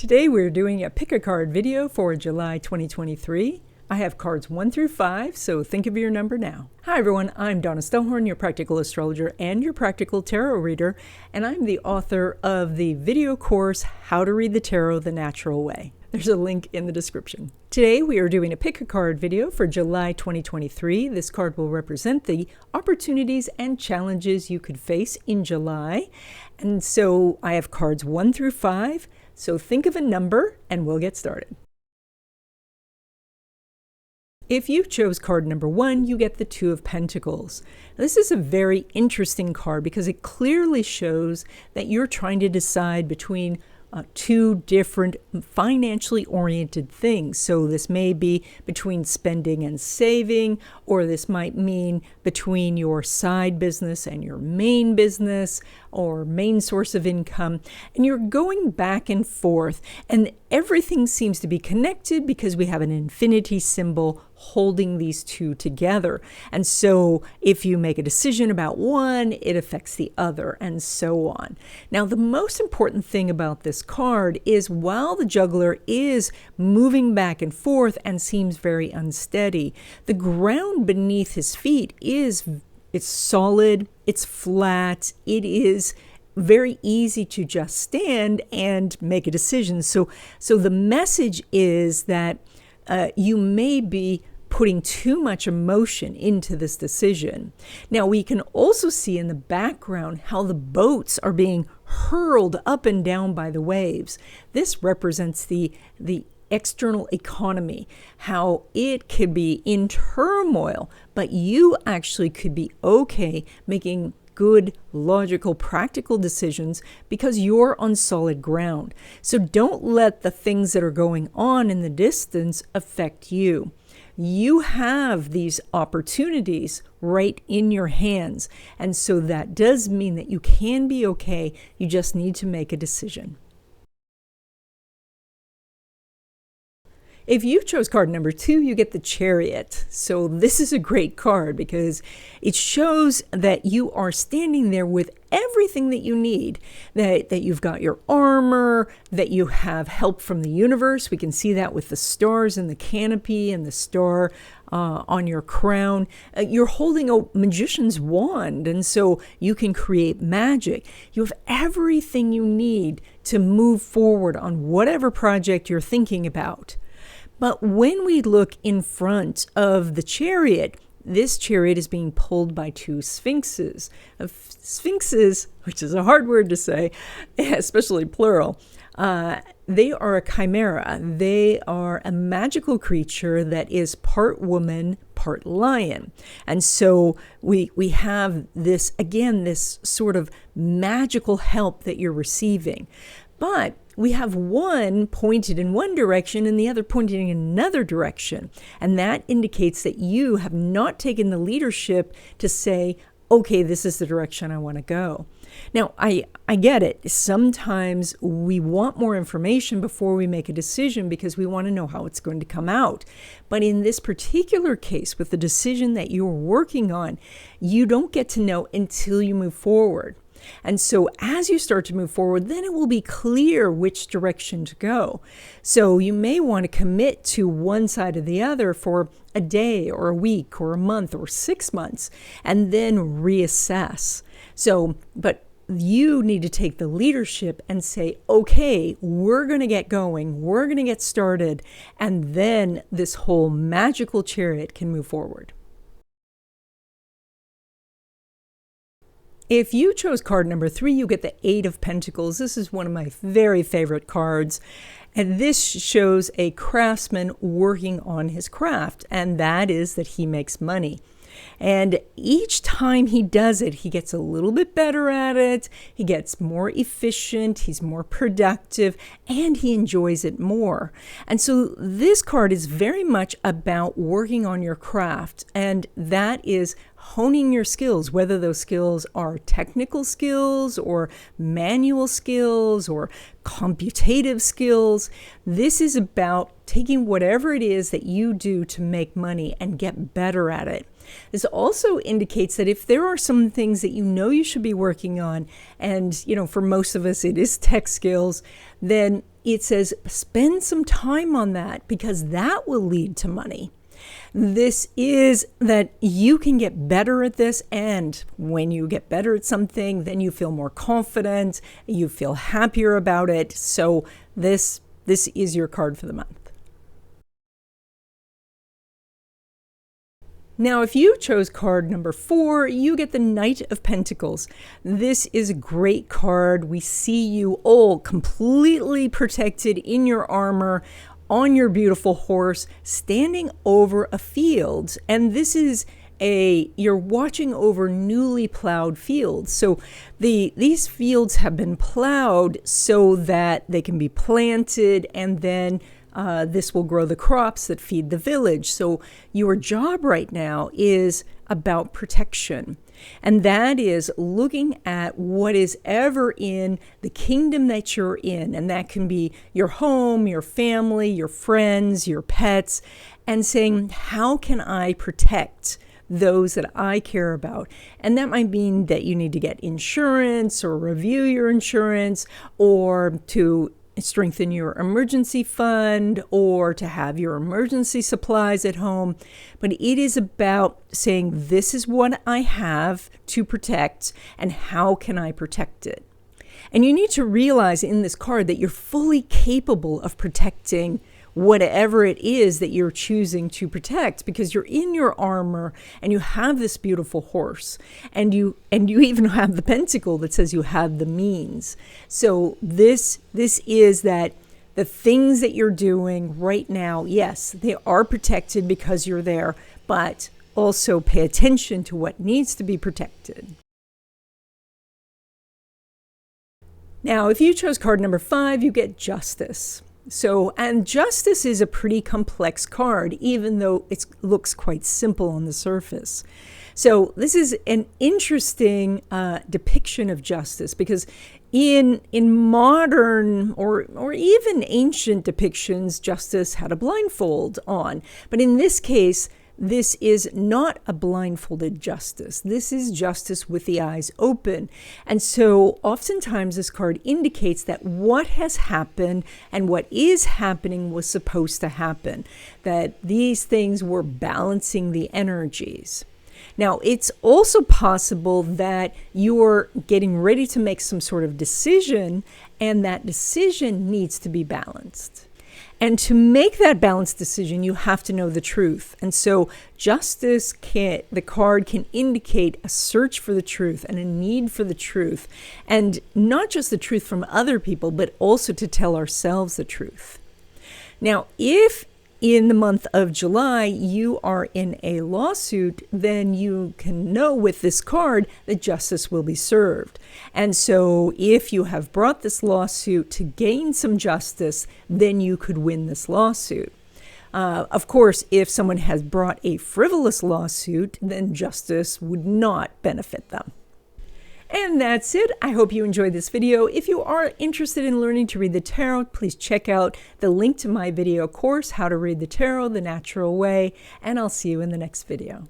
Today we're doing a pick a card video for July 2023. I have cards 1 through 5, so think of your number now. Hi everyone, I'm Donna Stellhorn, your practical astrologer and your practical tarot reader, and I'm the author of the video course, How to Read the Tarot the Natural Way. There's a link in the description. Today we are doing a pick a card video for July 2023. This card will represent the opportunities and challenges you could face in July. And so I have cards 1 through 5. So think of a number and we'll get started. If you chose card number 1, you get the 2 of Pentacles. This is a very interesting card because it clearly shows that you're trying to decide between two different financially oriented things. So this may be between spending and saving, or this might mean between your side business and your main business or main source of income. And you're going back and forth, and everything seems to be connected because we have an infinity symbol holding these two together. And so if you make a decision about one, it affects the other, and so on. Now, the most important thing about this card is while the juggler is moving back and forth and seems very unsteady, the ground beneath his feet it's solid, it's flat, it is very easy to just stand and make a decision. So the message is that you may be putting too much emotion into this decision. Now, we can also see in the background how the boats are being hurled up and down by the waves. This represents the external economy, how it could be in turmoil, but you actually could be okay making good, logical, practical decisions because you're on solid ground. So don't let the things that are going on in the distance affect you. You have these opportunities right in your hands. And so that does mean that you can be okay. You just need to make a decision. If you chose card number 2, you get the Chariot. So this is a great card because it shows that you are standing there with everything that you need, that you've got your armor, that you have help from the universe. We can see that with the stars in the canopy and the star on your crown. You're holding a magician's wand, and so you can create magic. You have everything you need to move forward on whatever project you're thinking about. But when we look in front of the Chariot, this chariot is being pulled by 2 sphinxes. Sphinxes, which is a hard word to say, especially plural, they are a chimera. They are a magical creature that is part woman, part lion. And so we have this, again, this sort of magical help that you're receiving. But we have one pointed in one direction and the other pointing in another direction. And that indicates that you have not taken the leadership to say, okay, this is the direction I want to go. Now, I get it. Sometimes we want more information before we make a decision because we want to know how it's going to come out. But in this particular case, with the decision that you're working on, you don't get to know until you move forward. And so as you start to move forward, then it will be clear which direction to go. So you may want to commit to one side or the other for a day or a week or a month or 6 months and then reassess. But you need to take the leadership and say, okay, we're going to get going, we're going to get started, and then this whole magical chariot can move forward. If you chose card number 3, you get the 8 of Pentacles. This is one of my very favorite cards. And this shows a craftsman working on his craft, and that is that he makes money. And each time he does it, he gets a little bit better at it, he gets more efficient, he's more productive, and he enjoys it more. And so this card is very much about working on your craft, and that is honing your skills, whether those skills are technical skills or manual skills or computative skills. This is about taking whatever it is that you do to make money and get better at it. This also indicates that if there are some things that you know you should be working on, and for most of us it is tech skills, then it says spend some time on that because that will lead to money. This is that you can get better at this, and when you get better at something, then you feel more confident, you feel happier about it. So this is your card for the month. Now, if you chose card number 4, you get the Knight of Pentacles. This is a great card. We see you all completely protected in your armor, on your beautiful horse, standing over a field. And this is you're watching over newly plowed fields. So these fields have been plowed so that they can be planted, and then this will grow the crops that feed the village. So your job right now is about protection. And that is looking at what is ever in the kingdom that you're in. And that can be your home, your family, your friends, your pets, and saying, how can I protect those that I care about? And that might mean that you need to get insurance or review your insurance, or to strengthen your emergency fund, or to have your emergency supplies at home. But it is about saying, this is what I have to protect, and how can I protect it? And you need to realize in this card that you're fully capable of protecting whatever it is that you're choosing to protect, because you're in your armor and you have this beautiful horse, and you even have the pentacle that says you have the means. So this is that the things that you're doing right now, yes, they are protected because you're there, but also pay attention to what needs to be protected. Now, if you chose card number 5, you get Justice. So, and Justice is a pretty complex card, even though it looks quite simple on the surface. So this is an interesting depiction of justice, because in modern or even ancient depictions, justice had a blindfold on. But in this case, this is not a blindfolded justice. This is justice with the eyes open. And so oftentimes this card indicates that what has happened and what is happening was supposed to happen, that these things were balancing the energies. Now, it's also possible that you're getting ready to make some sort of decision, and that decision needs to be balanced. And to make that balanced decision, you have to know the truth. And so Justice the card can indicate a search for the truth and a need for the truth. And not just the truth from other people, but also to tell ourselves the truth. Now, if in the month of July you are in a lawsuit, then you can know with this card that justice will be served. And so if you have brought this lawsuit to gain some justice, then you could win this lawsuit. Of course, if someone has brought a frivolous lawsuit, then justice would not benefit them. And that's it. I hope you enjoyed this video. If you are interested in learning to read the tarot, please check out the link to my video course, How to Read the Tarot the Natural Way, and I'll see you in the next video.